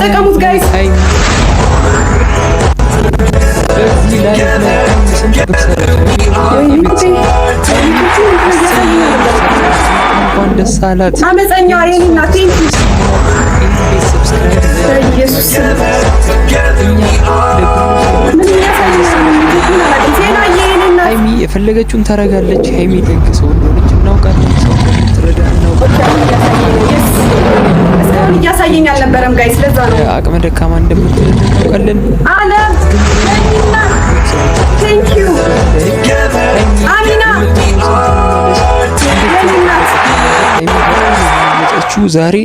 ተጠቀሙት ጋይስ። በዚህ ላይ ስንት እንኳን ደስ አላት አመፀኛዋ የኔና ቴንኪ ኢየሱስ ሃይሚ የፈለገችውን ታረጋለች። ሃይሚ ደግ ሰው እንደሆነች እናውቃለን። ሰው እንደምትረዳ እናውቃለን። እስካሁን እያሳየኝ አልነበረም ጋይስ፣ ለዛ ነው አቅመ ደካማ እንደምትረዳ እናውቃለን። አለም ቴንክ ዩ አሚና ዛሬ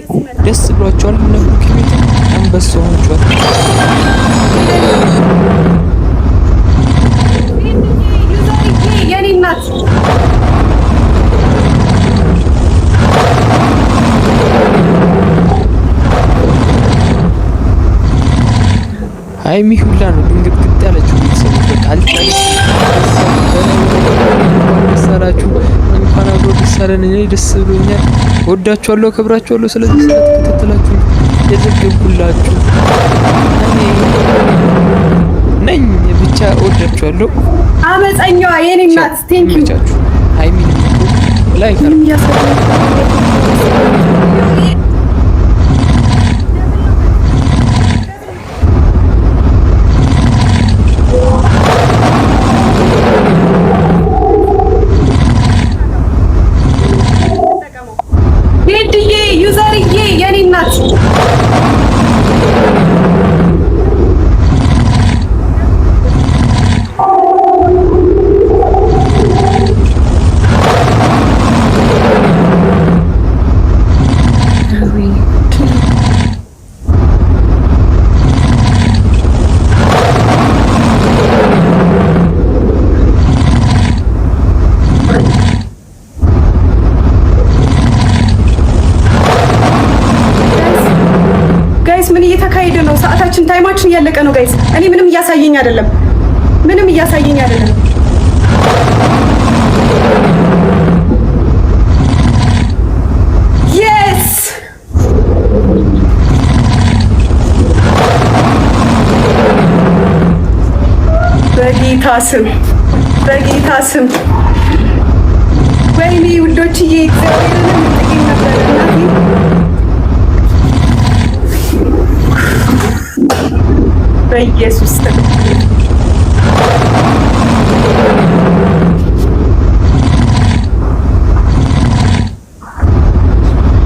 ደስ ብሏቸዋል። ነብሩክ ቤት አንበሳ ሆኗል። የኔ እናት ሃይሚ ሁላ ነው ድንግጥግጥ ያለችው። ቤተሰቦች በቃ አልቻለች። ደስ አላችሁ፣ እንኳን አብሮ ደስ አለን። እኔ ደስ ብሎኛል። ወዳችኋለሁ፣ አከብራችኋለሁ። ስለዚህ ስለተከታተላችሁ የዘገብኩላችሁ እኔ ነኝ። ብቻ ወዳችኋለሁ። አመፀኛዋ የኔ እናት ቴንክ ዩ ሃይሚ ላይክ ሄድዬ ዩዘርዬ የኔ እናት ምን እየተካሄደ ነው? ሰዓታችን ታይማችን እያለቀ ነው ጋይስ። እኔ ምንም እያሳየኝ አይደለም። ምንም እያሳየኝ አይደለም። የስ በጌታ ስም በጌታ ስም ወይኔ ውዶችዬ እግዚአብሔርን ጥቂት ነበር እናቴ በኢየሱስ ስም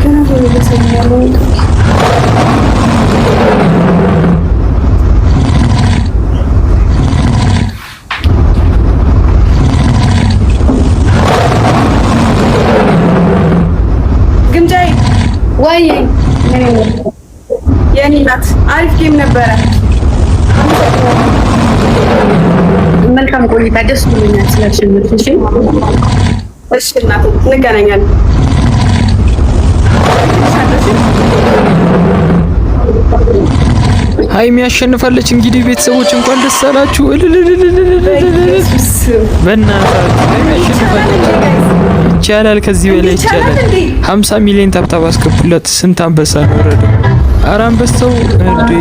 ገና ነው ግምጃይ ወይ የኔ ናት። አሪፍ ጌም ነበረ። መልካም ቆይታ። ደስ ብሎኛል ስላሸነፍሽ። እሺ እናቴ እንገናኛለን። ሃይሚ ያሸንፋለች። እንግዲህ ቤተሰቦች እንኳን ደስ አላችሁ። በእናታችሁ ሃይሚ ያሸንፋለች። ይቻላል፣ ከዚህ በላይ ይቻላል። 50 ሚሊዮን ታብታብ አስገቡላት። ስንት አንበሳ ነው ወረደው? ኧረ አንበሳው እንዴ